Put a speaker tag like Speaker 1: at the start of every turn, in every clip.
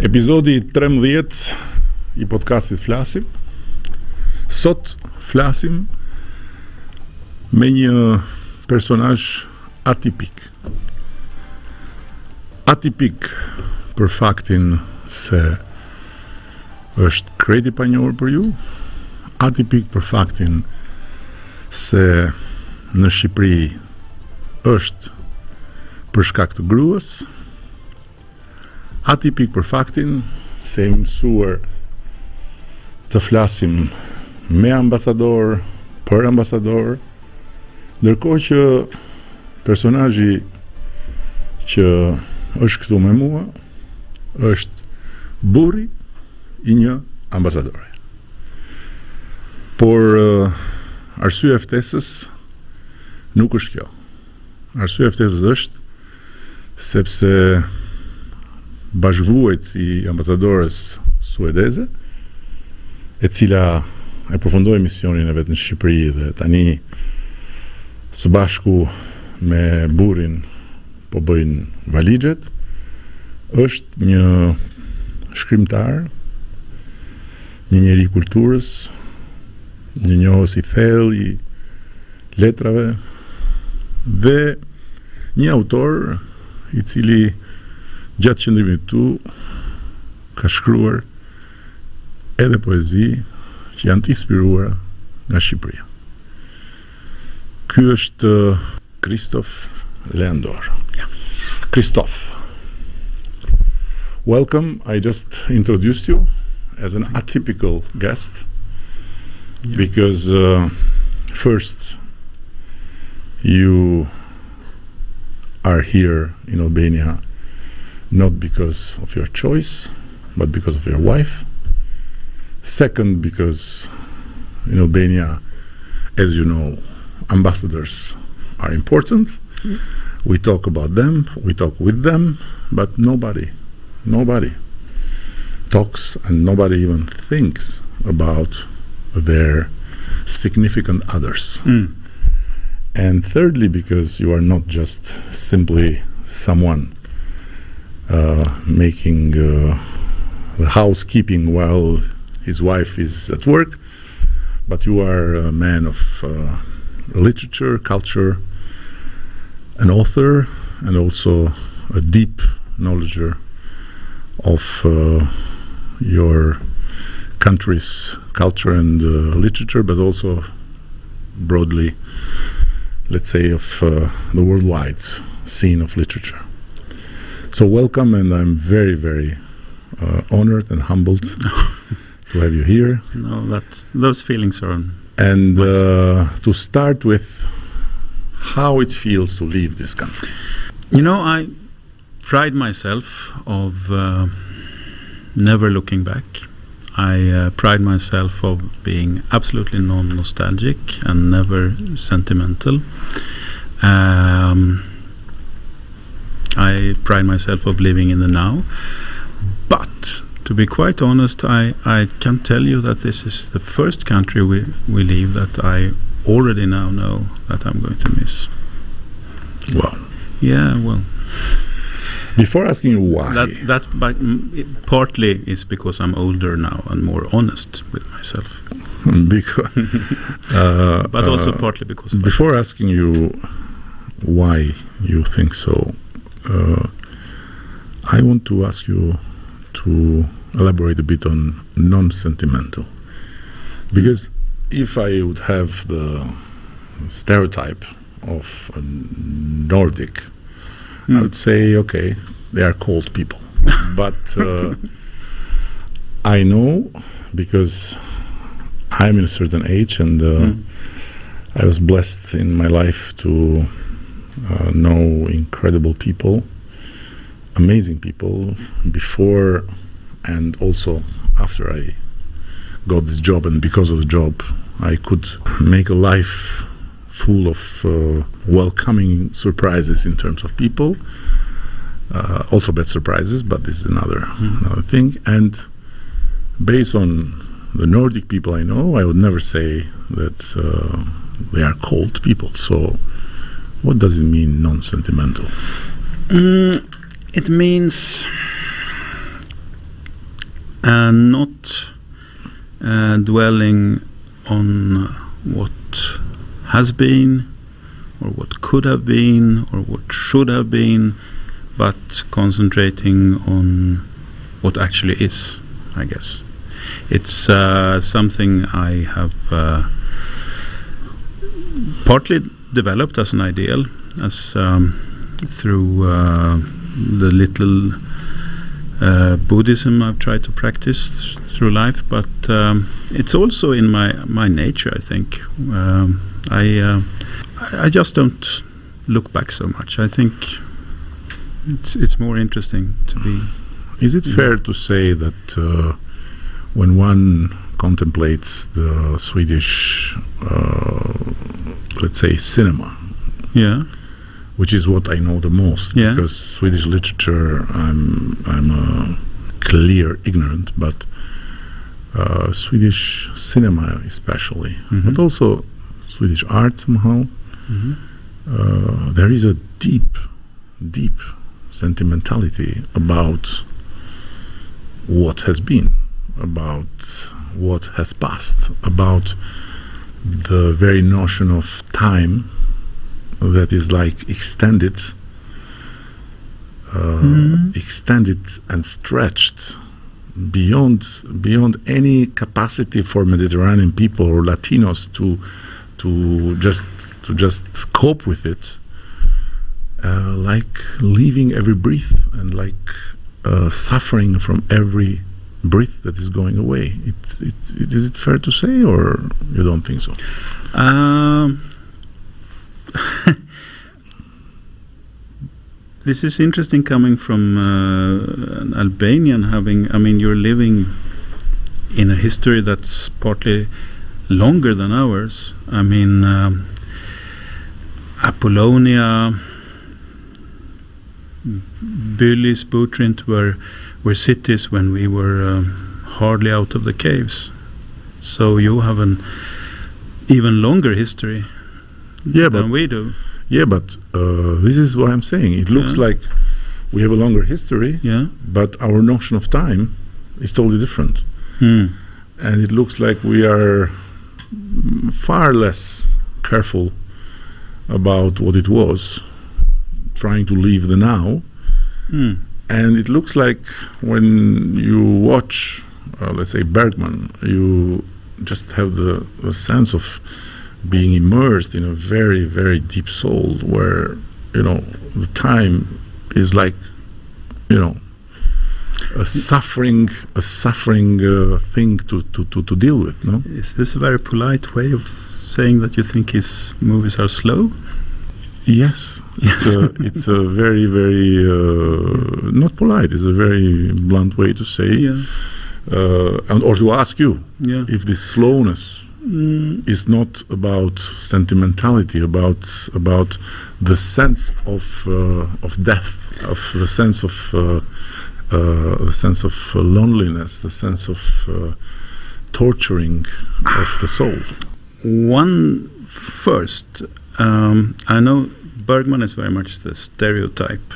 Speaker 1: Episodi 13 I Podkastit FLASIM. Sot flasim me një personazh atipik. Atipik për faktin se është krejt I panjohur për ju, atipik për faktin se në Shqipëri është për shkak të gruas, atipik për faktin se I mësuar të flasim me ambasador, për ambasador, ndërkohë që personazhi që është këtu me mua është burri I një ambasadore. Por arsye e ftesës nuk është kjo. Arsye e ftesës është sepse bashkëvuajtësi I ambasadores suedeze, e cila e përfundoi misionin e vet në Shqipëri dhe tani së bashku me burrin po bëjnë valixhet, është një shkrimtar, një njeri I kulturës, një njohës I thellë I letrave dhe një autor I cili gjatë qëndrimit tu ka shkruar edhe poezi që janë të inspiruara nga Shqipëria. Ky është Christophe Leandor. Christophe, welcome. I just introduced you as an atypical guest because first you are here in Albania not because of your choice, but because of your wife. Second, because in Albania, as you know, ambassadors are important. We talk about them, we talk with them, but nobody talks and nobody even thinks about their significant others. And thirdly, because you are not just simply someone making the housekeeping while his wife is at work, but you are a man of literature, culture, an author, and also a deep knowledge of your country's culture and literature, but also broadly, let's say, of the worldwide scene of literature. So welcome, and I'm very, very honored and humbled to have you here.
Speaker 2: No, those feelings are on.
Speaker 1: And to start with, how it feels to leave this country.
Speaker 2: You know, I pride myself of never looking back. I pride myself of being absolutely non-nostalgic and never sentimental. I pride myself of living in the now. But to be quite honest, I can tell you that this is the first country we leave that I already now know that I'm going to miss.
Speaker 1: Wow.
Speaker 2: Yeah, well.
Speaker 1: Before asking you why.
Speaker 2: That partly is because I'm older now and more honest with myself. But also partly because of
Speaker 1: before asking you why you think so, I want to ask you to elaborate a bit on non-sentimental, because if I would have the stereotype of a Nordic, I would say, okay, they are cold people. But I know, because I'm in a certain age and I was blessed in my life to know incredible people, amazing people, before and also after I got this job, and because of the job I could make a life full of welcoming surprises in terms of people, also bad surprises, but this is another thing. And based on the Nordic people I know, I would never say that they are cold people. So what does it mean, non-sentimental?
Speaker 2: It means and not dwelling on what has been or what could have been or what should have been, but concentrating on what actually is, I guess. It's something I have partly developed as an ideal, as through the little Buddhism I've tried to practice through life, but it's also in my nature, I think. I just don't look back so much. I think it's more interesting to be.
Speaker 1: Is it fair to say that when one contemplates the Swedish, let's say, cinema,
Speaker 2: Yeah.
Speaker 1: which is what I know the most,
Speaker 2: Yeah.
Speaker 1: because Swedish literature I'm a clear ignorant, but Swedish cinema especially, but also Swedish art somehow, there is a deep sentimentality about what has been, about what has passed, about the very notion of time that is like extended and stretched beyond any capacity for Mediterranean people or Latinos to just cope with it, like living every breath and like suffering from every breath that is going away. Is it fair to say, or you don't think so?
Speaker 2: This is interesting coming from an Albanian you're living in a history that's partly longer than ours. Apollonia, Bylis, Butrint were cities when we were hardly out of the caves. So you have an even longer history than we do.
Speaker 1: Yeah, but this is what I'm saying. It looks like we have a longer history, but our notion of time is totally different. And it looks like we are far less careful about what it was, trying to live the now. And it looks like when you watch, let's say, Bergman, you just have the sense of being immersed in a very, very deep soul where, the time is like, a suffering thing to deal with, no?
Speaker 2: Is this a very polite way of saying that you think his movies are slow?
Speaker 1: Yes. It's a very, very not polite. It's a very blunt way to say, or to ask you if this slowness is not about sentimentality, about the sense of death, of the sense of loneliness, the sense of torturing of the soul.
Speaker 2: One first, I know Bergman is very much the stereotype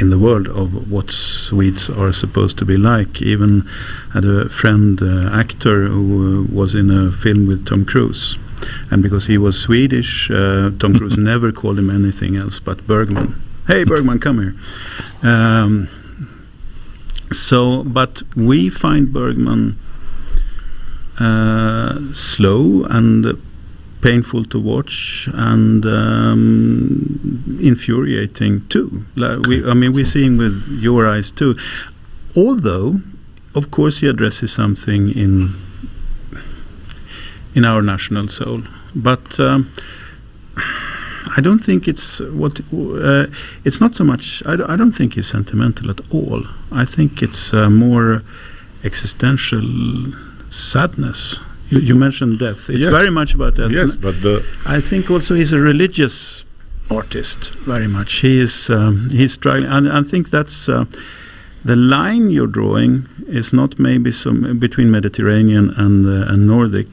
Speaker 2: in the world of what Swedes are supposed to be like. Even had a friend actor who was in a film with Tom Cruise, and because he was Swedish, Tom Cruise never called him anything else but Bergman. Hey Bergman, come here. But we find Bergman slow and painful to watch and infuriating too. We're seeing with your eyes too. Although, of course, he addresses something in our national soul, but I don't think it's it's not so much. I don't think he's sentimental at all. I think it's more existential sadness. You mentioned death. It's very much about death.
Speaker 1: Yes, but
Speaker 2: I think also he's a religious artist. Very much. He's struggling, and I think that's the line you're drawing is not maybe some between Mediterranean and Northern.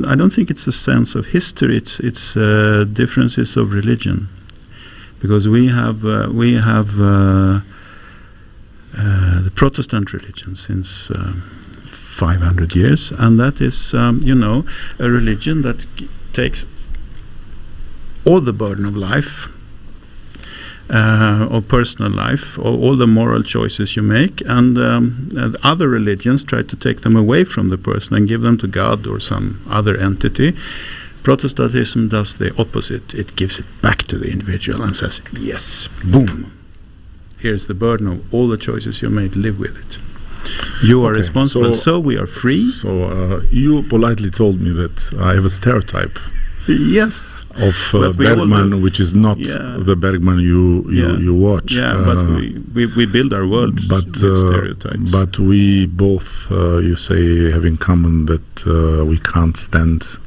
Speaker 2: I don't think it's a sense of history. It's differences of religion, because we have Protestant religion since 500 years, and that is, a religion that takes all the burden of life, of personal life, or all the moral choices you make, and other religions try to take them away from the person and give them to God or some other entity. Protestantism does the opposite. It gives it back to the individual and says, yes, boom, here's the burden of all the choices you made, live with it. You are responsible, so we are free.
Speaker 1: So you politely told me that I have a stereotype.
Speaker 2: Yes,
Speaker 1: of Bergman, which is not the Bergman you watch.
Speaker 2: Yeah, but we build our world with stereotypes.
Speaker 1: But we both, you say, have in common that we can't stand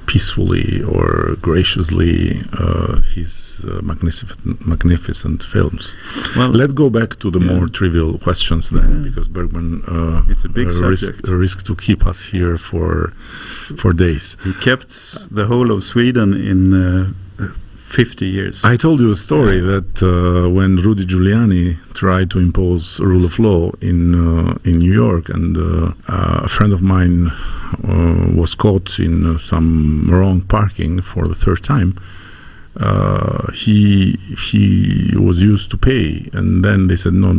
Speaker 1: peacefully or graciously his magnificent films. Well, let's go back to the more trivial questions then, because Bergman
Speaker 2: it's a big
Speaker 1: risk to keep us here for days.
Speaker 2: He kept the whole of Sweden in 50 years.
Speaker 1: I told you a story that when Rudy Giuliani tried to impose rule of law in New York, and a friend of mine was caught in some wrong parking for the third time, he was used to pay, and then they said, no,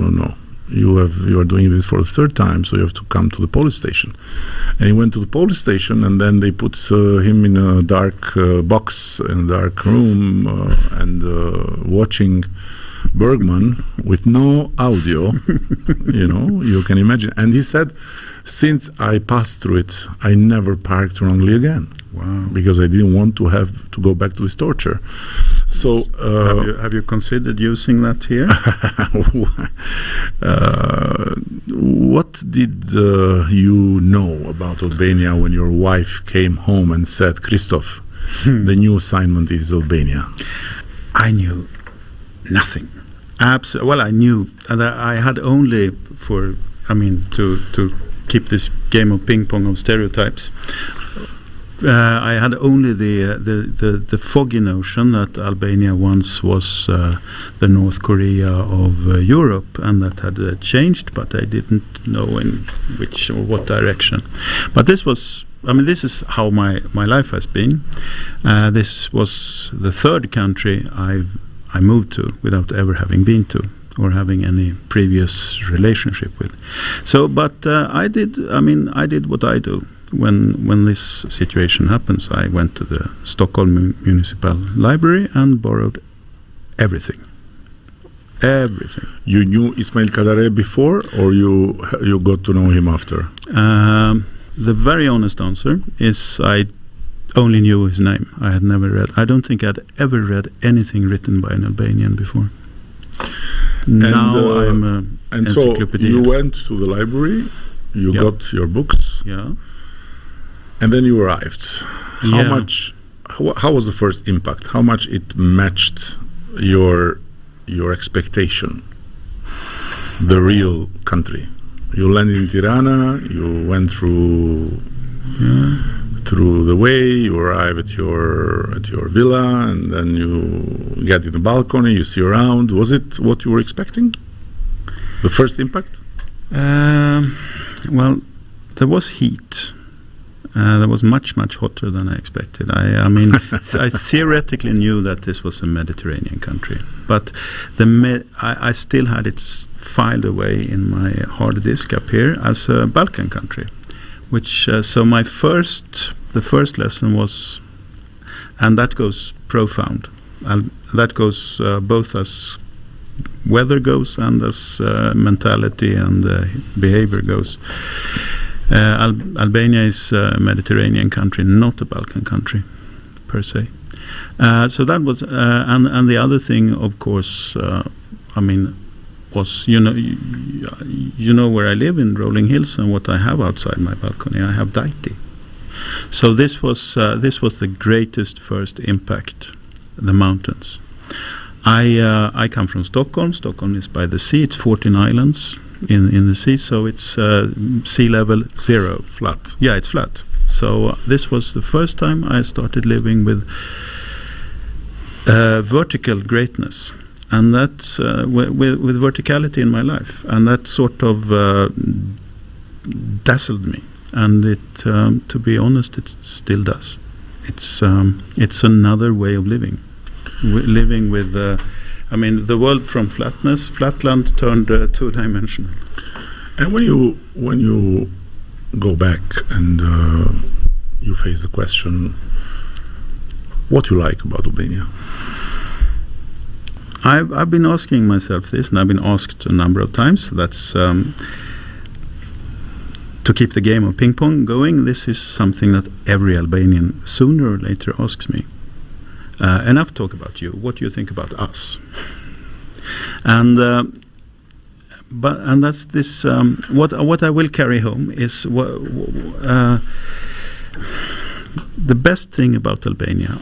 Speaker 1: you are doing this for the third time, so you have to come to the police station. And he went to the police station, and then they put him in a dark box in a dark room and watching Bergman with no audio. You can imagine. And he said, since I passed through it, I never parked wrongly again.
Speaker 2: Wow.
Speaker 1: Because I didn't want to have to go back to this torture. So
Speaker 2: have you considered using that here?
Speaker 1: What did you know about Albania when your wife came home and said, Christoph, the new assignment is Albania?
Speaker 2: I knew nothing. Well, I knew, and I had only to keep this game of ping pong of stereotypes. I had only the foggy notion that Albania once was the North Korea of Europe, and that had changed, but I didn't know in which or what direction. But this is how my life has been. This was the third country I moved to without ever having been to or having any previous relationship with. So, but I did what I do. When this situation happens, I went to the Stockholm Municipal Library and borrowed everything.
Speaker 1: You knew Ismail Kadare before, or you got to know him after?
Speaker 2: The very honest answer is I only knew his name. I had never read. I don't think I'd ever read anything written by an Albanian before. Now I'm an encyclopedia.
Speaker 1: So you went to the library, you got your books.
Speaker 2: Yeah.
Speaker 1: And then you arrived. How was the first impact? How much it matched your expectation? The real country. You landed in Tirana. You went through the way. You arrive at your villa, and then you get in the balcony. You see around. Was it what you were expecting? The first impact?
Speaker 2: Well, there was heat. That was much hotter than I expected. I theoretically knew that this was a Mediterranean country, but I still had it filed away in my hard disk up here as a Balkan country. Which so the first lesson was, and that goes profound. That goes both as weather goes and as mentality and behavior goes. Albania is a Mediterranean country, not a Balkan country, per se. So that was, and the other thing, of course, was you know where I live in Rolling Hills and what I have outside my balcony. I have Dajtit. So this was the greatest first impact, the mountains. I come from Stockholm. Stockholm is by the sea. It's 14 islands in the sea, so it's sea level 0.
Speaker 1: Flat.
Speaker 2: Yeah, it's flat. So this was the first time I started living with vertical greatness. And that's with verticality in my life, and that sort of dazzled me. And it, to be honest, it still does. It's another way of living, living with. I mean, the world from flatland turned two-dimensional.
Speaker 1: And when you go back and you face the question, what you like about Albania?
Speaker 2: I've been asking myself this, and I've been asked a number of times. That's to keep the game of ping pong going. This is something that every Albanian sooner or later asks me. Enough talk about you. What do you think about us? And that's this. What I will carry home is the best thing about Albania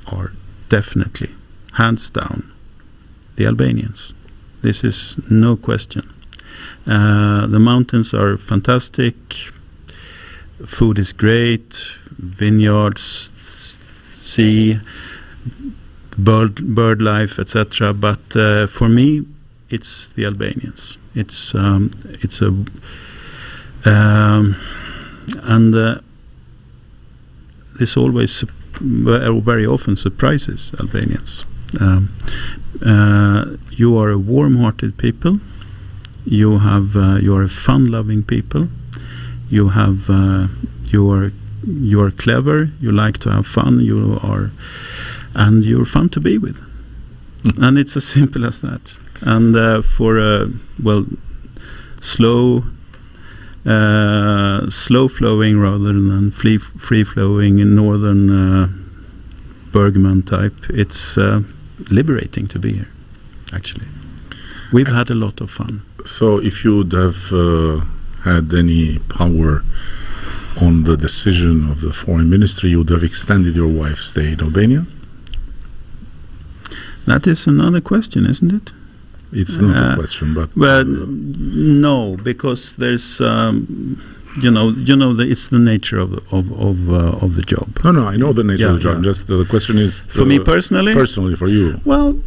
Speaker 2: are definitely, hands down, the Albanians. This is no question. The mountains are fantastic. Food is great. Vineyards, sea, bird life, etc. But for me, it's the Albanians. It's this always very often surprises Albanians. You are a warm-hearted people. You are a fun-loving people. You are clever. You like to have fun. And you're fun to be with. And it's as simple as that. And for a slow flowing rather than free flowing in northern Bergman type, it's liberating to be here. Actually, we've had a lot of fun.
Speaker 1: So, if you would have had any power on the decision of the foreign ministry, you would have extended your wife's stay in Albania?
Speaker 2: That is another question, isn't it?
Speaker 1: It's not a question, but
Speaker 2: no, because there's it's the nature of the job.
Speaker 1: No, I know the nature of the job. Just the question is
Speaker 2: for me personally.
Speaker 1: Personally, for you.
Speaker 2: Well,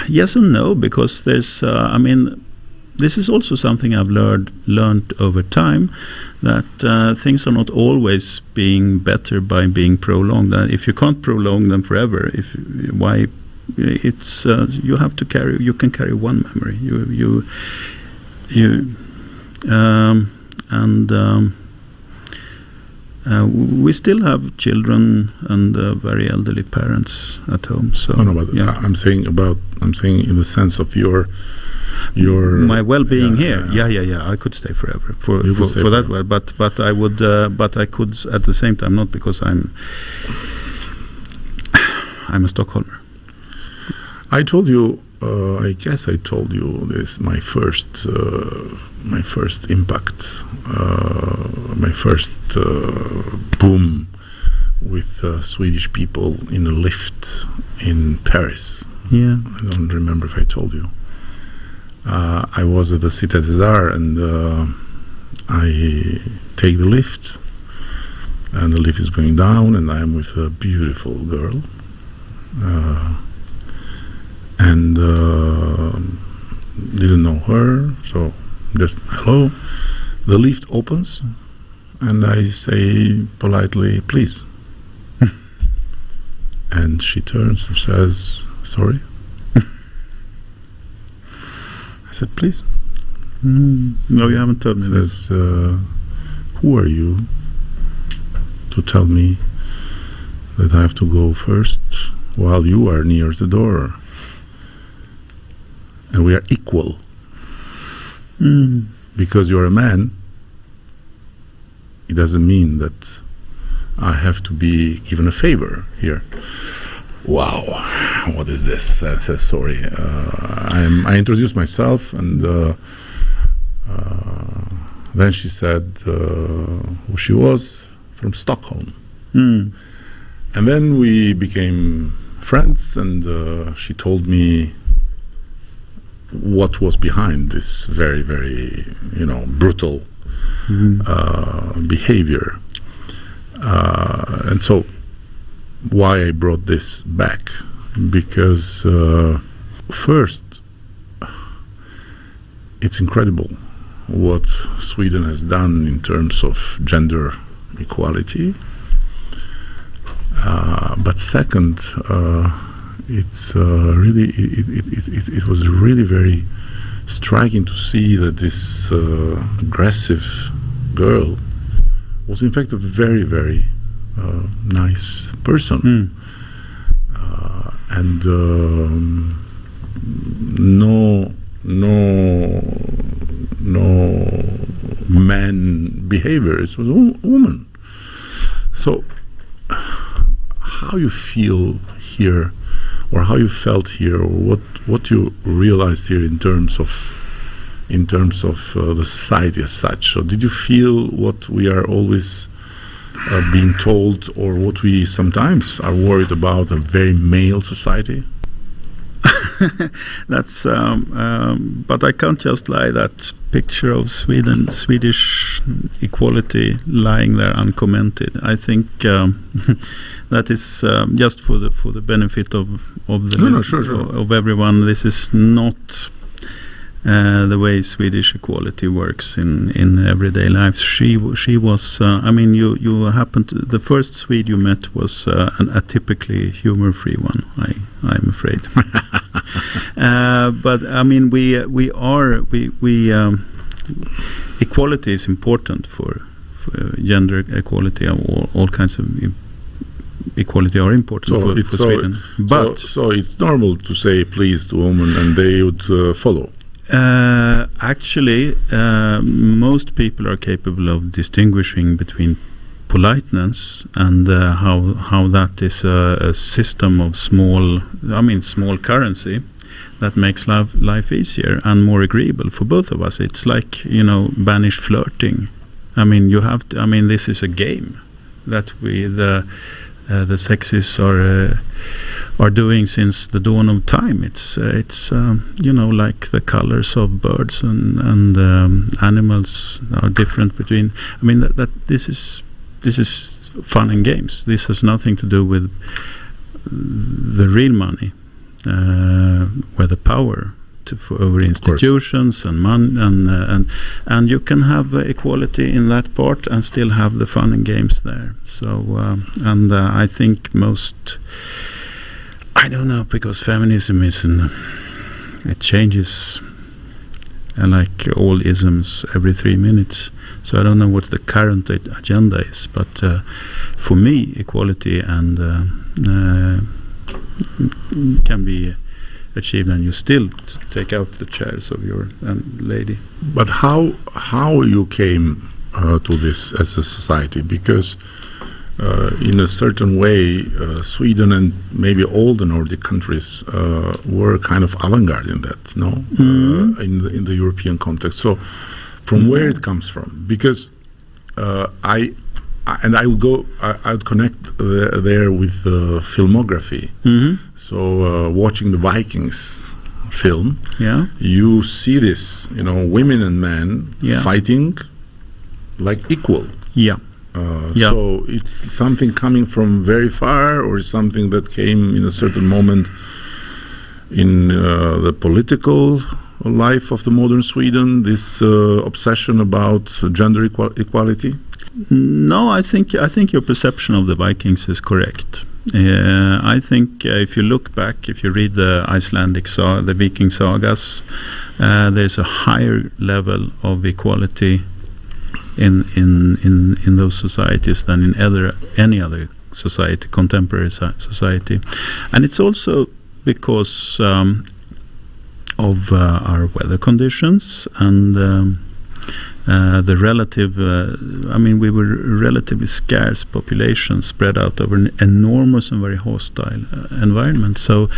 Speaker 2: yes and no, because there's. This is also something I've learned over time, that things are not always being better by being prolonged. If you can't prolong them forever, it's you have to carry. You can carry one memory. We still have children and very elderly parents at home. So
Speaker 1: I'm saying in the sense of your
Speaker 2: my well-being here. Yeah. I could stay forever for that. Well, but I would. But I could at the same time not, because I'm a Stockholmer.
Speaker 1: I told you. I guess I told you this. My first impact. My first boom with Swedish people in a lift in Paris.
Speaker 2: Yeah.
Speaker 1: I don't remember if I told you. I was at the Cité des Arts, and I take the lift, and the lift is going down, and I'm with a beautiful girl, and didn't know her, so just hello. The lift opens, and I say politely, please. And she turns and says, sorry. I said, please.
Speaker 2: No, you haven't told me this.
Speaker 1: Who are you to tell me that I have to go first while you are near the door? And we are equal. Because you're a man, it doesn't mean that I have to be given a favor here. Wow, what is this? I said, sorry. I introduced myself, and then she said who she was, from Stockholm. And then we became friends, and she told me what was behind this very, very, brutal behavior. And so why I brought this back because first, it's incredible what Sweden has done in terms of gender equality. But second, it's really it was really very striking to see that this aggressive girl was in fact a very, very nice person. And no man behavior. It was a woman. So how you feel here, or how you felt here, or what you realized here in terms of the society as such. So did you feel what we are always being told, or what we sometimes are worried about, a very male society?
Speaker 2: That's but I can't just lie that picture of Swedish equality lying there uncommented. I think that is just for the benefit of the
Speaker 1: sure.
Speaker 2: of everyone. This is not the way Swedish equality works in everyday life. She was. I mean, you happened to, the first Swede you met was a typically humor-free one. I'm afraid. But I mean, we equality is important for gender equality. All kinds of equality are important for Sweden. But
Speaker 1: so it's normal to say please to women, and they would follow.
Speaker 2: Actually, most people are capable of distinguishing between politeness and how that is a system of small currency that makes life easier and more agreeable for both of us. It's like, banished flirting. I mean, you have to. I mean, this is a game that the sexes are doing since the dawn of time. It's like the colors of birds and animals are different between. I mean that this is fun and games. This has nothing to do with the real money, where the power over institutions and money and you can have equality in that part and still have the fun and games there. So I think most. I don't know, because feminism is it changes like all isms every 3 minutes. So I don't know what the current agenda is, but for me, equality and can be achieved, and you still take out the chairs of your lady.
Speaker 1: But how you came to this as a society? Because in a certain way, Sweden and maybe all the Nordic countries were kind of avant-garde in that, no? In the European context. So, from where it comes from? Because I would connect there with filmography. So, watching the Vikings film, you see this, women and men fighting like equal. So it's something coming from very far, or something that came in a certain moment in the political life of the modern Sweden, this obsession about gender equality?
Speaker 2: No, I think your perception of the Vikings is correct. I think if you look back, if you read the Icelandic the Viking sagas, there's a higher level of equality in those societies than in any other society, contemporary society. And it's also because of our weather conditions and the relative we were a relatively scarce population spread out over an enormous and very hostile environment. So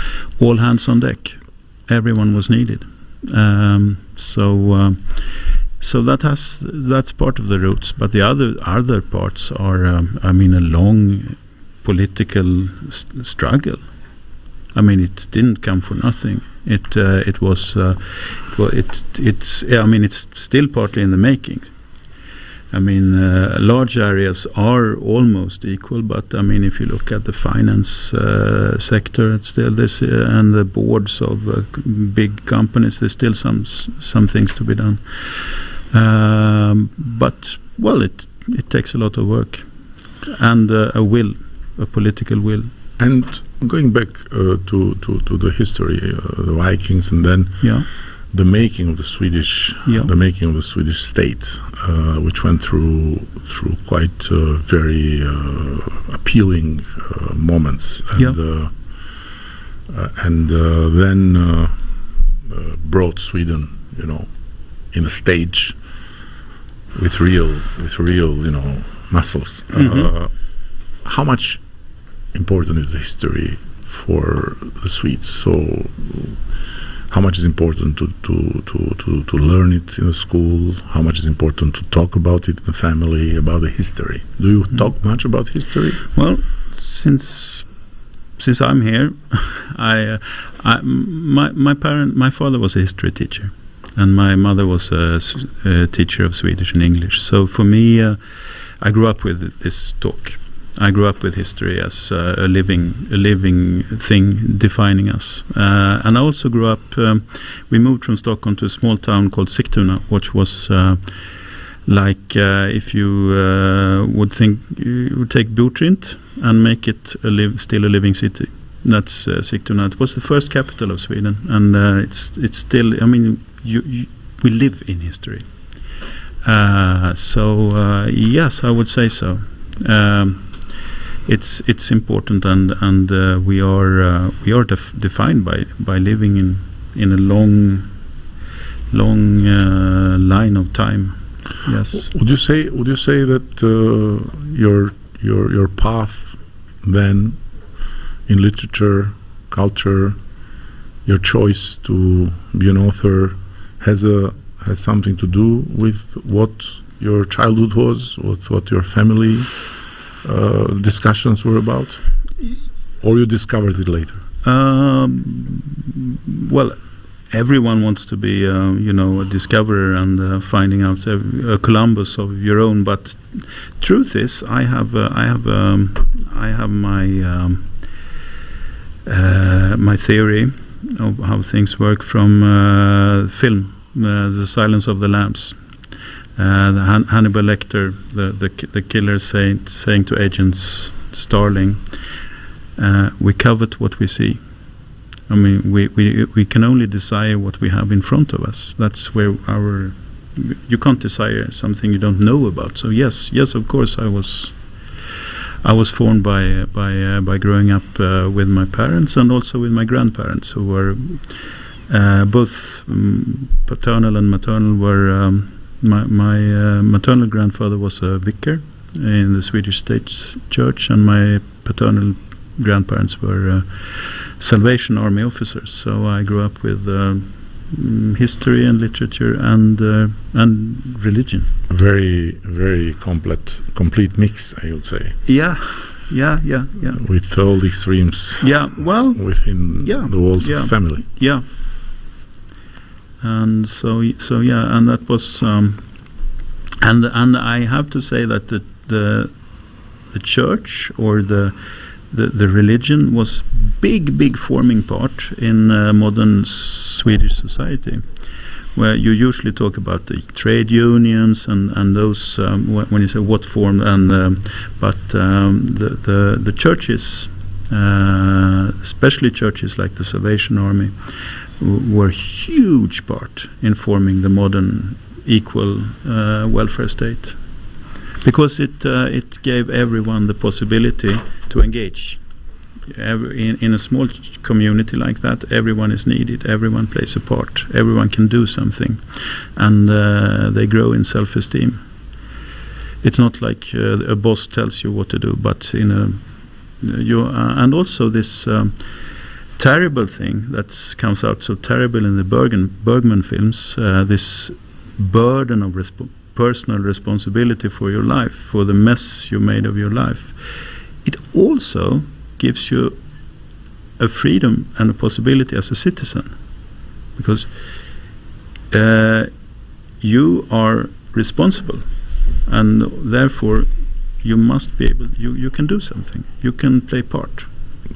Speaker 2: all hands on deck, everyone was needed. So that's part of the roots, but the other parts are a long political struggle. I mean, it didn't come for nothing. It's still partly in the making. I mean, large areas are almost equal, but I mean, if you look at the finance sector, it's still this, and the boards of big companies, there's still some things to be done. But well, it takes a lot of work and a political will.
Speaker 1: And going back to the history, the Vikings, and then the making of the Swedish state, which went through quite very appealing moments, and then brought Sweden, in the stage with real, muscles. How much important is the history for the Swedes? So how much is important to learn it in a school? How much is important to talk about it in the family, about the history? Do you talk much about history?
Speaker 2: Well, since I'm here, my father was a history teacher, and my mother was a teacher of Swedish and English. So for me, I grew up with this talk. I grew up with history as a living thing defining us. And I also grew up, we moved from Stockholm to a small town called Sigtuna, which was like if you would think, you would take Botrint and make it still a living city. That's Sigtuna. It was the first capital of Sweden, and it's still, I mean, we live in history. So yes, I would say so. It's important, and we are defined by living in a long line of time. Yes.
Speaker 1: Would you say that your path then in literature, culture, your choice to be an author has something to do with what your childhood was, what your family discussions were about, or you discovered it later?
Speaker 2: Well, everyone wants to be, a discoverer and finding out a Columbus of your own. But truth is, I have my theory of how things work from film, The Silence of the Lambs. Hannibal Lecter, the killer, saying to Agent Starling, "We covet what we see." I mean, we can only desire what we have in front of us. That's where you can't desire something you don't know about. So yes, of course, I was formed by growing up with my parents and also with my grandparents, who were both paternal and maternal. Were my maternal grandfather was a vicar in the Swedish State Church, and my paternal grandparents were Salvation Army officers. So I grew up with history and literature and religion.
Speaker 1: Very, very complete mix, I would say.
Speaker 2: Yeah.
Speaker 1: With all the extremes.
Speaker 2: Yeah, well,
Speaker 1: within the walls of family.
Speaker 2: Yeah. And so yeah, and that was and I have to say that the church or the religion was big forming part in modern Swedish society, where you usually talk about the trade unions and those when you say what form, and but the churches, especially churches like the Salvation Army, were huge part in forming the modern equal welfare state, because it gave everyone the possibility to engage. In a small community like that, everyone is needed, everyone plays a part, everyone can do something, and they grow in self-esteem. It's not like a boss tells you what to do, but and also this terrible thing that comes out so terrible in the Bergman films, this burden of personal responsibility for your life, for the mess you made of your life. It also gives you a freedom and a possibility as a citizen, because you are responsible and therefore you must be able. You can do something. You can play part.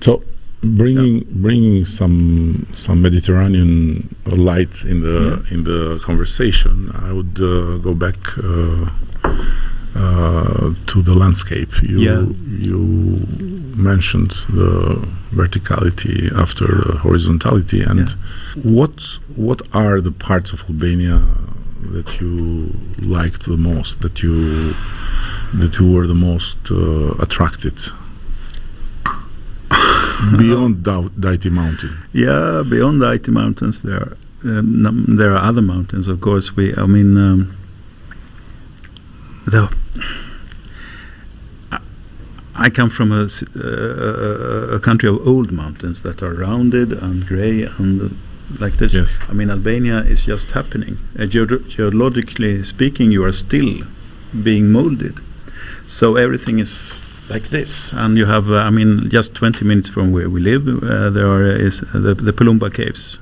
Speaker 1: So bringing some Mediterranean light in the conversation, I would go back to the landscape. You mentioned the verticality after the horizontality, and what are the parts of Albania that you liked the most, that you were the most attracted? Beyond Dajtit mountain.
Speaker 2: Yeah, beyond Dajtit mountains, there are other mountains. Of course, I come from a country of old mountains that are rounded and grey and like this.
Speaker 1: Yes.
Speaker 2: I mean, Albania is just happening. Geologically speaking, you are still being molded. So everything is like this, and you have, just 20 minutes from where we live, there is the Palumba caves.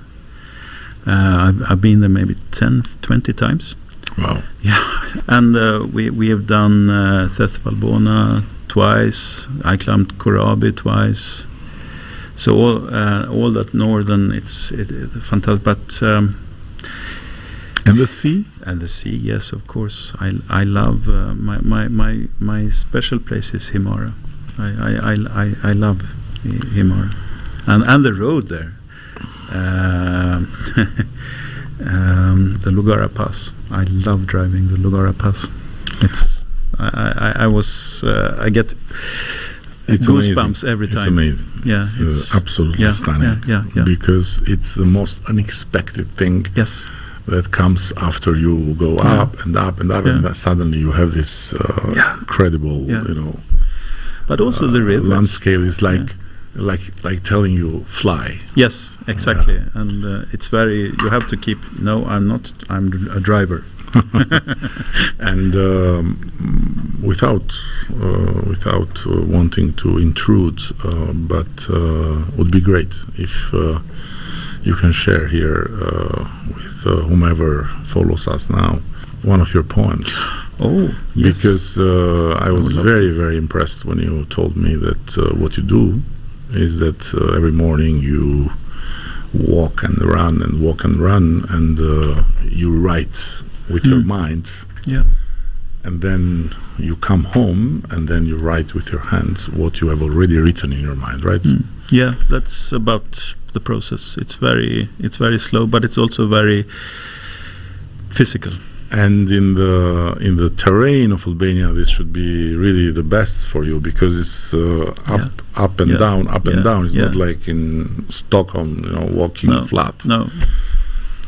Speaker 2: I've been there maybe 10, 20 times.
Speaker 1: Wow.
Speaker 2: Yeah, and we have done Theth Valbona twice. I climbed Korabi twice. So all that northern, it's fantastic. But
Speaker 1: and the sea?
Speaker 2: And the sea, yes, of course. I love my special place is Himara. I love Himara, and the road there, the Lugara Pass. I love driving the Lugara Pass. It's I get goosebumps every time.
Speaker 1: It's amazing.
Speaker 2: Yeah,
Speaker 1: it's absolutely stunning.
Speaker 2: Yeah.
Speaker 1: Because it's the most unexpected thing.
Speaker 2: Yes.
Speaker 1: That comes after you go up and up and up, and then suddenly you have this incredible,
Speaker 2: But also the river
Speaker 1: landscape is like telling you fly.
Speaker 2: Yes, exactly, and it's very. You have to keep. No, I'm not. I'm a driver.
Speaker 1: And without wanting to intrude, but would be great if you can share here with whomever follows us now one of your poems.
Speaker 2: Oh, yes.
Speaker 1: Because I was very, very impressed when you told me that what you do is that every morning you walk and run and walk and run, and you write with your mind.
Speaker 2: Yeah.
Speaker 1: And then you come home and then you write with your hands what you have already written in your mind, right?
Speaker 2: Yeah, that's about the process. It's very slow, but it's also very physical.
Speaker 1: And in the terrain of Albania, this should be really the best for you, because it's up and down, up and down. It's not like in Stockholm, walking flat.
Speaker 2: No.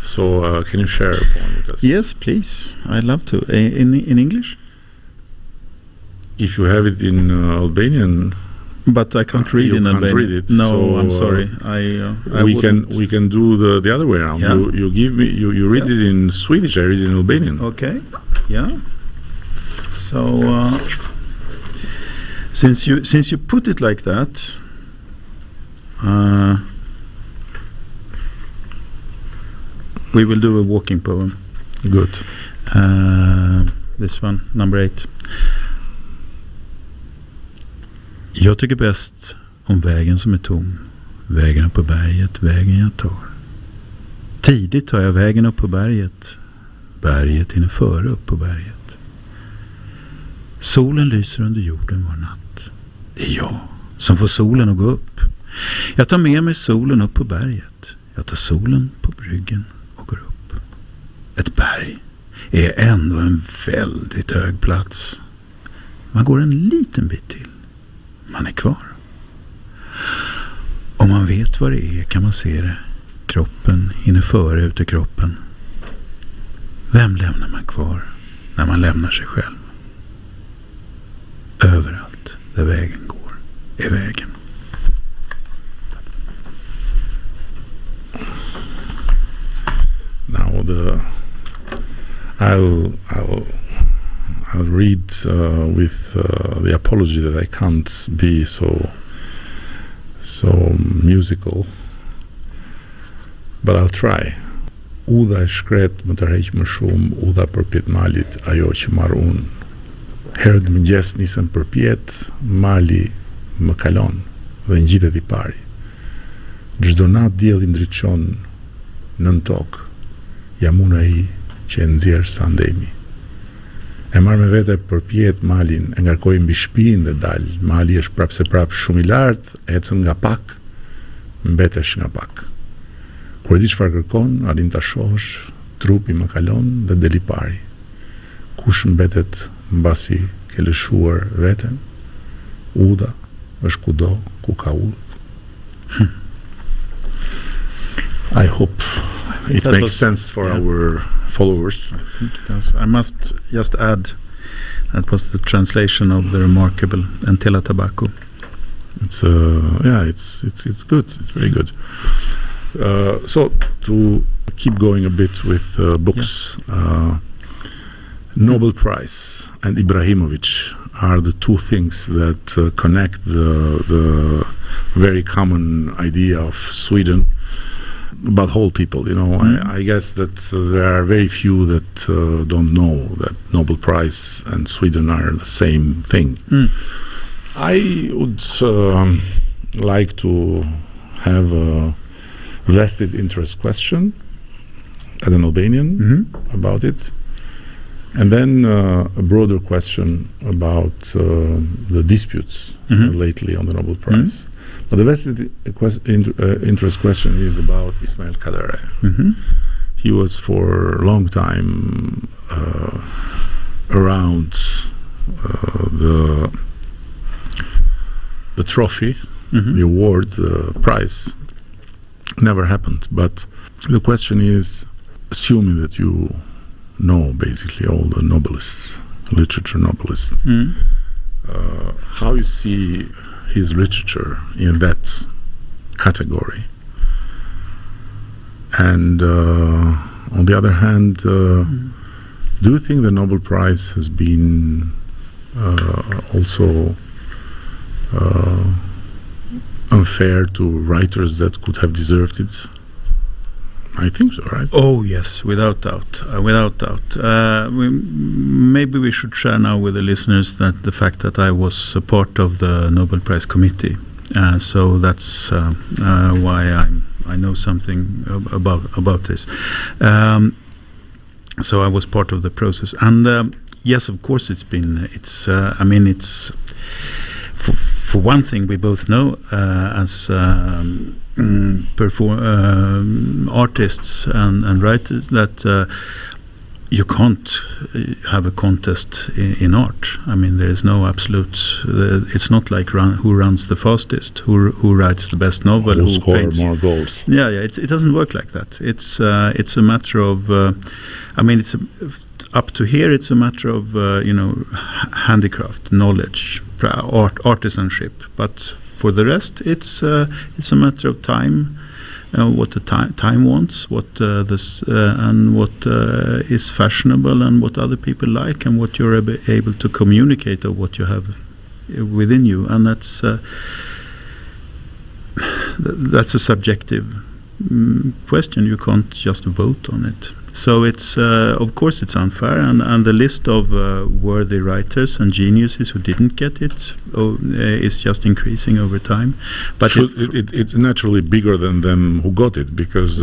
Speaker 1: So can you share a poem with us?
Speaker 2: Yes, please. I'd love to. In English?
Speaker 1: If you have it in Albanian.
Speaker 2: But I can't read in Albanian.
Speaker 1: Read it,
Speaker 2: no,
Speaker 1: so
Speaker 2: I'm sorry.
Speaker 1: We can do the other way around.
Speaker 2: Yeah.
Speaker 1: You give me you read it in Swedish. I read it in Albanian.
Speaker 2: Okay. Yeah. So since you put it like that, we will do a walking poem.
Speaker 1: Good.
Speaker 2: This one, number 8. Jag tycker bäst om vägen som är tom. Vägen upp på berget, vägen jag tar. Tidigt tar jag vägen upp på berget. Berget hinner före upp på berget. Solen lyser under jorden var natt. Det är jag som får solen att gå upp. Jag tar med mig solen upp på berget. Jag tar solen på bryggen och går upp. Ett berg är ändå en väldigt hög plats. Man går en liten bit till. Man är kvar. Om man vet vad det är kan man se det. Kroppen hinner före ut i kroppen. Vem lämnar man kvar när man lämnar sig själv? Överallt där vägen går är vägen.
Speaker 1: Now I'll read with the apology that I can't be so musical, but I'll try. Udha e shkret më tërheq më shumë, udha për pjet malit, ajo që marr unë. Herët mëngjes nisëm përpjet, mali më kalon dhe ngjitet I pari. Çdo natë dielli ndriçon nën tokë. Jam unë ai që e nxjerr sa ndemi. E marr me vete përpjet malin, e ngarkoj mbi shtëpinë dhe dal. Mali është prapse prap shumë I lartë, ecën nga pak, mbetesh nga pak. Kur di çfarë kërkon, arrin ta shohësh, trupi më kalon dhe del I pari. Kush mbetet mbasi ke lëshuar veten? Udha është kudo ku ka udhë. I hope it makes sense for our followers.
Speaker 2: I think it does. I must just add that was the translation of the remarkable Entela Tobacco.
Speaker 1: It's it's good. It's very good. So to keep going a bit with books, Nobel Prize and Ibrahimovic are the two things that connect the very common idea of Sweden about whole people. I guess that there are very few that don't know that Nobel Prize and Sweden are the same thing. I would like to have a vested interest question as an Albanian about it, and then a broader question about the disputes lately on the Nobel Prize. But the vested interest question is about Ismail Kadare. He was for a long time around the trophy, the award, the prize. Never happened. But the question is, assuming that you know basically all the Nobelists, literature Nobelists, how you see his literature in that category. And on the other hand, do you think the Nobel Prize has been also unfair to writers that could have deserved it? I think so, right?
Speaker 2: Oh yes, without doubt, without doubt. Maybe we should share now with the listeners that the fact that I was a part of the Nobel Prize committee, so that's why I know something about this. So I was part of the process, and yes, of course, it's. For one thing, we both know as artists and writers that you can't have a contest in art. I mean, there is no absolute. It's not like who runs the fastest, who writes the best novel,
Speaker 1: who score
Speaker 2: paints
Speaker 1: more goals.
Speaker 2: Yeah. It doesn't work like that. It's a matter of. It's up to here. It's a matter of handicraft, knowledge, artisanship. But for the rest, it's a matter of time. What the time wants, what and what is fashionable, and what other people like, and what you're able to communicate, or what you have within you, and that's a subjective question. You can't just vote on it. So it's of course it's unfair, and the list of worthy writers and geniuses who didn't get it is just increasing over time. But
Speaker 1: it's naturally bigger than them who got it, because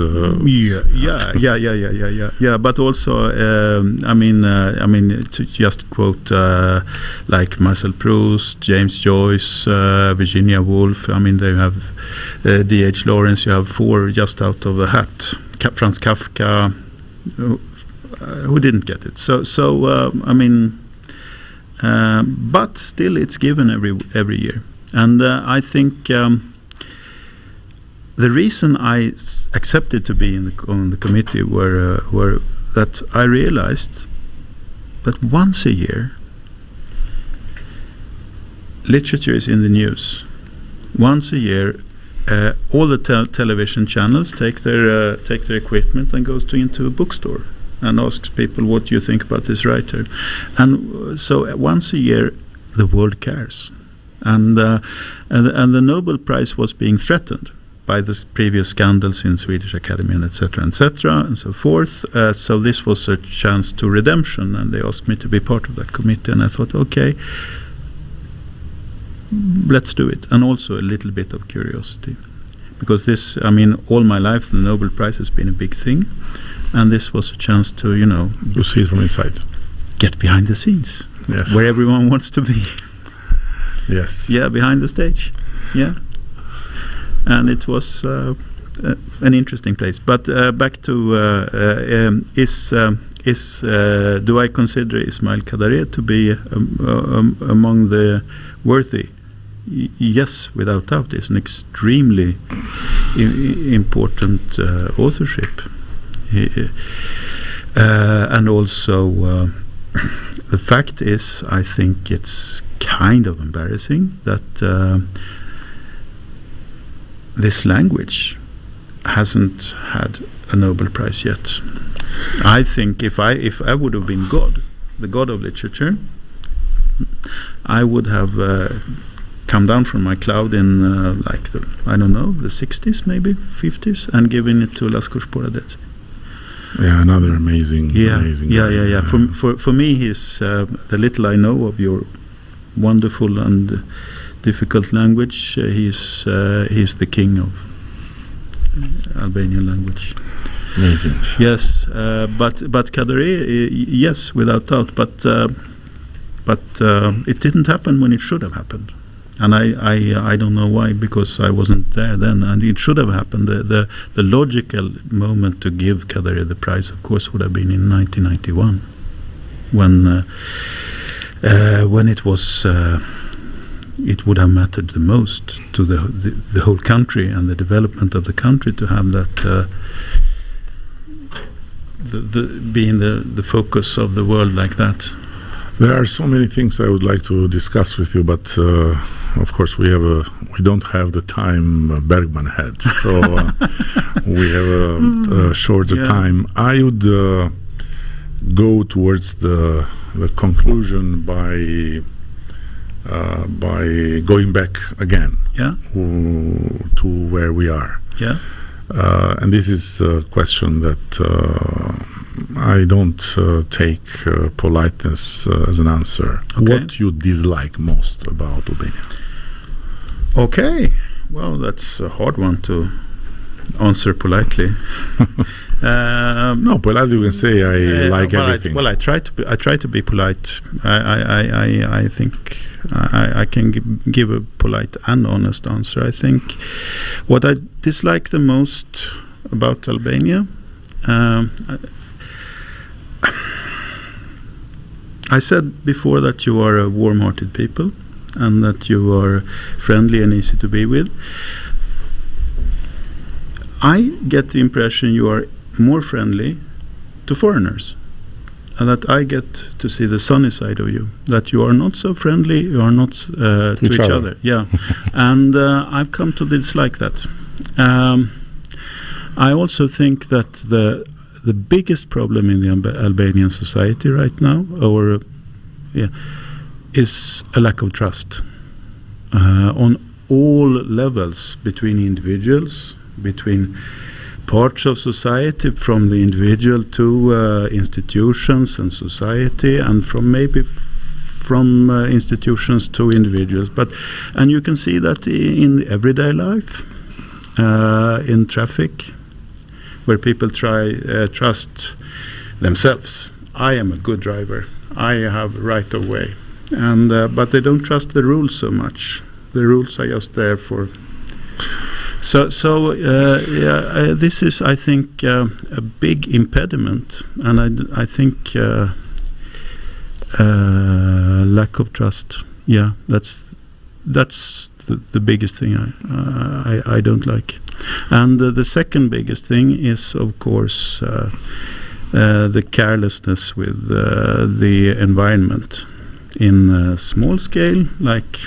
Speaker 2: yeah. But also, to just quote like Marcel Proust, James Joyce, Virginia Woolf. I mean, they have D.H. Lawrence. You have 4 just out of the hat. Franz Kafka. Who didn't get it? But still, it's given every year, and I think the reason I accepted to be on the committee were that I realized that once a year, literature is in the news. Once a year. All the television channels take their equipment and goes into a bookstore and asks people, what do you think about this writer? And so once a year the world cares, and the Nobel Prize was being threatened by the previous scandals in Swedish Academy and etc., and so forth. So this was a chance to redemption, and they asked me to be part of that committee, and I thought, okay, let's do it. And also a little bit of curiosity, because this, I mean, all my life the Nobel Prize has been a big thing, and this was a chance to, you know,
Speaker 1: You see it from inside.
Speaker 2: get behind the scenes,
Speaker 1: Yes.
Speaker 2: where everyone wants to be.
Speaker 1: Yes.
Speaker 2: Yeah, behind the stage. Yeah. And it was an interesting place. But back to do I consider Ismail Kadare to be among the worthy? Yes, without doubt. It's an extremely important authorship. And also the fact is, I think it's kind of embarrassing that this language hasn't had a Nobel Prize yet. I think if I would have been God, the God of literature, I would have come down from my cloud in the 60s, maybe 50s, and given it to Lascaux Sporadets.
Speaker 1: Yeah, another amazing guy.
Speaker 2: For me, he's the little I know of your wonderful and difficult language. He's the king of Albanian language.
Speaker 1: Amazing.
Speaker 2: Yes, but Kadare, yes, without doubt. But it didn't happen when it should have happened, and I don't know why, because I wasn't there then, and it should have happened. The logical moment to give Kadare the prize, of course, would have been in 1991, when it was. It would have mattered the most to the whole country and the development of the country to have that being the focus of the world like that.
Speaker 1: There are so many things I would like to discuss with you, but of course we don't have the time Bergman had, so we have a shorter time. I would go towards the conclusion by going back again to where we are.
Speaker 2: Yeah.
Speaker 1: And this is a question that I don't take politeness as an answer.
Speaker 2: Okay.
Speaker 1: What you dislike most about Albania?
Speaker 2: Okay. Well, that's a hard one to answer politely.
Speaker 1: No, politely you can say I like everything.
Speaker 2: I try to be polite. I think I can give a polite and honest answer. I think what I dislike the most about Albania, I said before that you are a warm-hearted people and that you are friendly and easy to be with. I get the impression you are more friendly to foreigners, and that I get to see the sunny side of you, that you are not so friendly, you are not to each other. Yeah. And I've come to dislike that. I also think that the biggest problem in the Albanian society right now is a lack of trust on all levels, between individuals, between parts of society, from the individual to institutions and society, and from institutions to individuals. And you can see that in everyday life, in traffic, where people trust themselves. I am a good driver. I have right of way, and but they don't trust the rules so much. The rules are just there for. This is, I think, a big impediment, and I think lack of trust. Yeah, that's the biggest thing I don't like. And the second biggest thing is, of course, the carelessness with the environment in small scale, like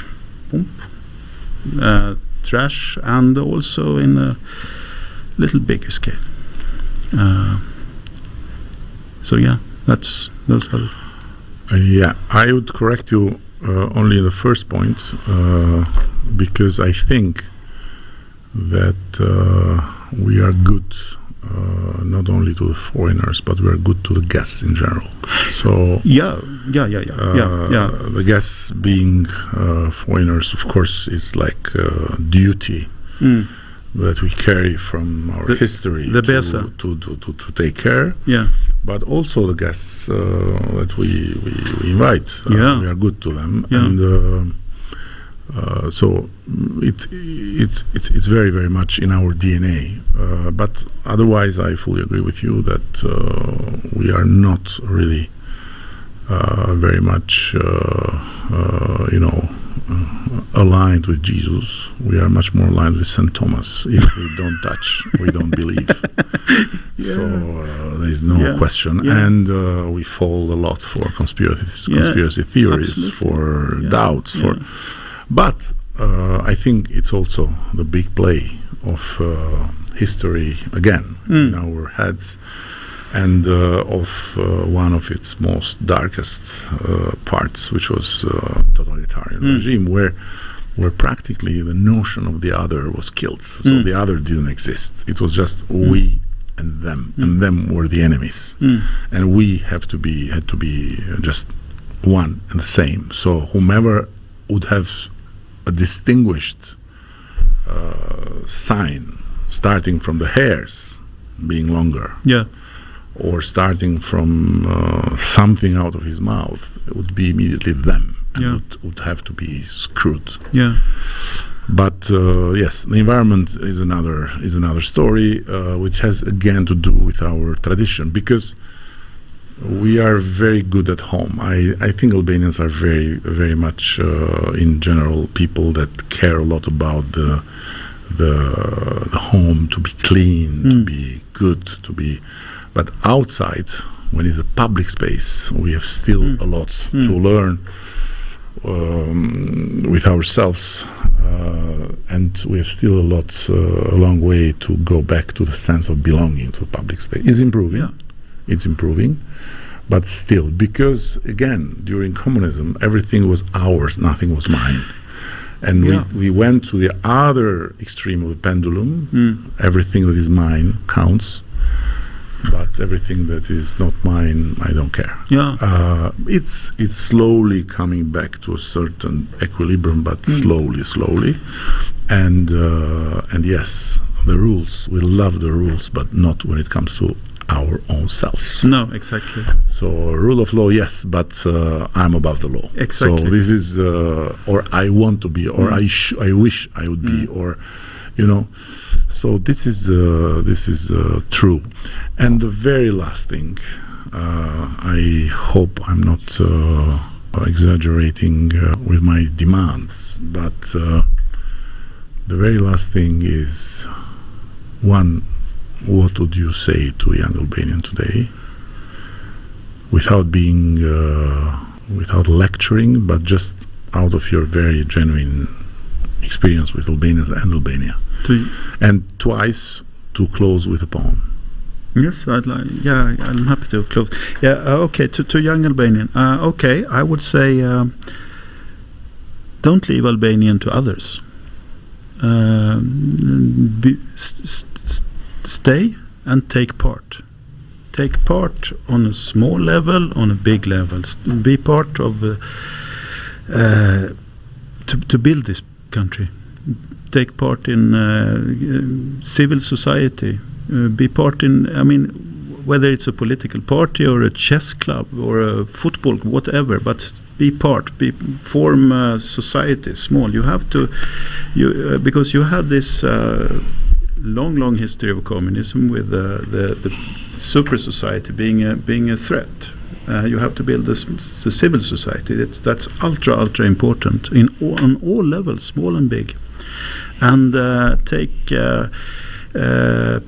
Speaker 2: trash, and also in a little bigger scale. Those are
Speaker 1: Yeah, I would correct you only the first point, because I think that we are good not only to the foreigners, but we are good to the guests in general. So the guests being foreigners, of course, is like duty that we carry from our history to take care.
Speaker 2: Yeah.
Speaker 1: But also the guests that we invite, we are good to them, and so it's very, very much in our DNA. But otherwise, I fully agree with you that we are not really very much, aligned with Jesus. We are much more aligned with St. Thomas. If we don't touch, we don't believe. So there is no question. And we fall a lot for conspiracy theories,
Speaker 2: absolutely.
Speaker 1: for doubts, But I think it's also the big play of history again in our heads, and of one of its most darkest parts, which was totalitarian regime, where practically the notion of the other was killed. So the other didn't exist. It was just we and them were the enemies, and we had to be just one and the same. So whomever would have a distinguished sign, starting from the hairs being longer, or starting from something out of his mouth, it would be immediately them, and would have to be screwed. But yes, the environment is another story, which has again to do with our tradition, because we are very good at home. I think Albanians are very, very much, in general, people that care a lot about the home, to be clean, to be good, to be. But outside, when it's a public space, we have still a lot to learn with ourselves, and we have still a long way to go back to the sense of belonging to the public space. It's improving. It's improving. But still, because again, during communism, everything was ours, nothing was mine. And we went to the other extreme of the pendulum. Everything that is mine counts, but everything that is not mine, I don't care. It's slowly coming back to a certain equilibrium, but slowly. And yes, the rules, we love the rules, but not when it comes to our own selves.
Speaker 2: No, exactly.
Speaker 1: So rule of law, yes, but I'm above the law.
Speaker 2: Exactly.
Speaker 1: So this is, or I want to be, or I wish I would be, or, So this is true. And the very last thing, I hope I'm not exaggerating with my demands, but the very last thing is, one, what would you say to a young Albanian today, without lecturing, but just out of your very genuine experience with Albanians and Albania? And twice to close with a poem.
Speaker 2: Yes, I'm happy to close. Okay, to young Albanian. Okay, I would say don't leave Albanian to others. Stay and take part. Take part on a small level, on a big level. Be part of to build this country. Take part in civil society. Be part in, whether it's a political party or a chess club or a football, whatever, but be part, form society small. You have to, because you had this long history of communism with the super society being a threat. You have to build the civil society. That's ultra important on all levels, small and big, and take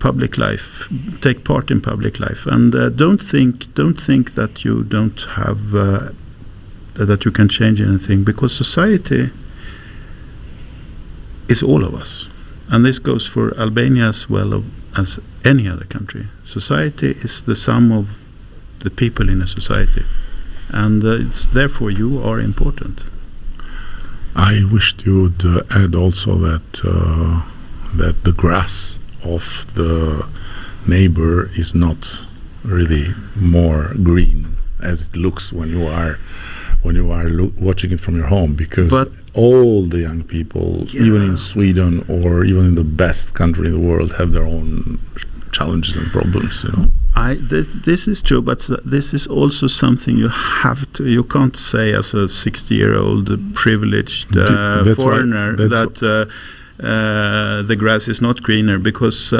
Speaker 2: public life, take part in public life, and don't think that you don't have that you can change anything, because society is all of us, and this goes for Albania as well as any other country. Society is the sum of the people in a society, and it's therefore you are important.
Speaker 1: I wished you would add also that that the grass of the neighbor is not really more green as it looks when you are watching it from your home, because all the young people, even in Sweden or even in the best country in the world, have their own challenges and problems,
Speaker 2: This is true, but this is also something you can't say as a 60-year-old privileged foreigner that the grass is not greener, because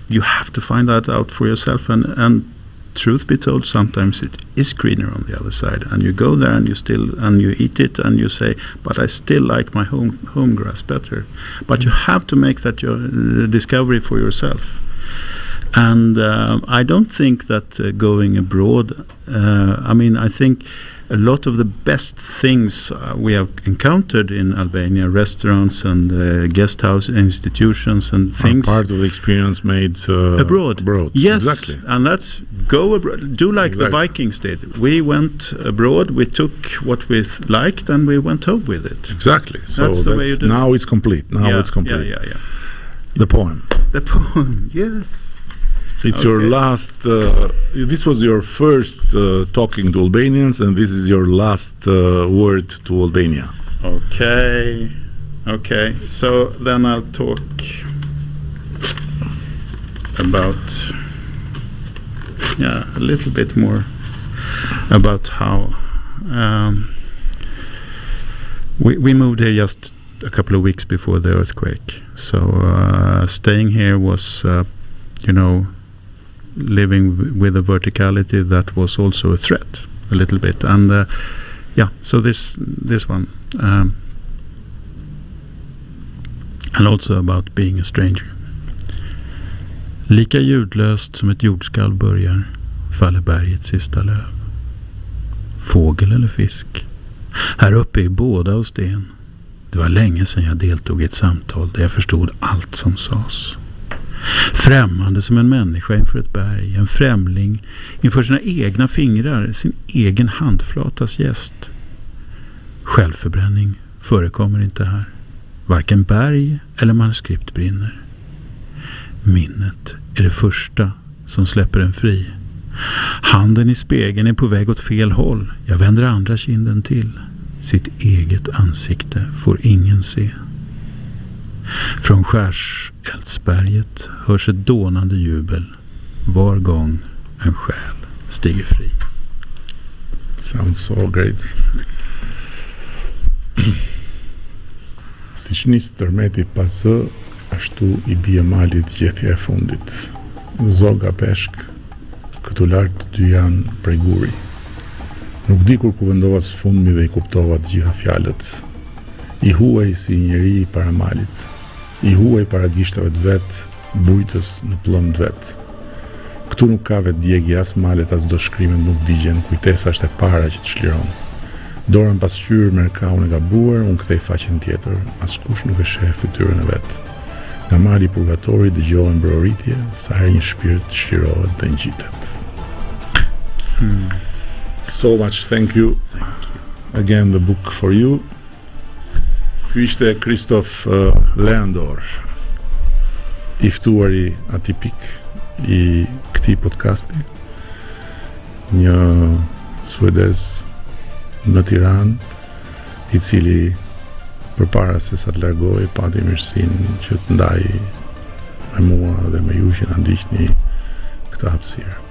Speaker 2: you have to find that out for yourself, and truth be told, sometimes it is greener on the other side, and you go there and you eat it and you say, but I still like my home grass better. But you have to make that your discovery for yourself. And I don't think that going abroad, I think a lot of the best things we have encountered in Albania, restaurants and guest house institutions and things,
Speaker 1: are part of the experience made
Speaker 2: abroad. Yes,
Speaker 1: exactly.
Speaker 2: And that's go abroad. Do like the Vikings did. We went abroad, we took what we liked, and we went home with it.
Speaker 1: Exactly. So
Speaker 2: that's the way you do it.
Speaker 1: Now it's complete. It's complete.
Speaker 2: Yeah.
Speaker 1: The poem.
Speaker 2: Yes.
Speaker 1: It's your last. This was your first talking to Albanians, and this is your last word to Albania.
Speaker 2: Okay. So then I'll talk about a little bit more about how we moved here just a couple of weeks before the earthquake. So staying here was, living with a verticality that was also a threat a little bit, and so this one and also about being a stranger. Lika ljudlöst som ett jordskalv börjar faller bergets sista löv. Fågel eller fisk, här uppe är båda av sten. Det var länge sedan jag deltog i ett samtal där jag förstod allt som sades. Främmande som en människa inför ett berg, en främling inför sina egna fingrar, sin egen handflatas gäst. Självförbränning förekommer inte här. Varken berg eller manuskript brinner. Minnet är det första som släpper en fri. Handen i spegeln är på väg åt fel håll. Jag vänder andra kinden till. Sitt eget ansikte får ingen se. Från Skärseldsberget hörs ett dånande jubel var gång en själ stiger fri.
Speaker 1: Sounds so great. Siç nis tërmeti pas zë, ashtu i bie malit gjetja e fundit. Zoga peshk, këtu lart dy janë prej guri. Nuk di kur ku vendova sfundmi dhe i kuptova të gjitha fjalët. I huaj si njeri para malit. I huaj para gishtave të vet, bujtës në plëm të vet. Këtu nuk ka vet djegi as malet as do shkrimet nuk digjen, kujtesa është e para që të shliron. Dorën pas qyrë merkaun e gabuar, unë kthej faqen tjetër, askush nuk e sheh fytyrën e vet. Nga mali i purgatorit dëgjohen mbrojtje, sa herë një shpirt shlirohet dhe ngjitet. So much, thank you. Again, the book for you. Ky ishte Kristof Leandor, i ftuari atipik i këtij podcasti, një suedez në Tiranë, i cili përpara se sa të largohej pati mirësinë që të ndaj me mua dhe me ju që na ndiqni këtë hapësirë.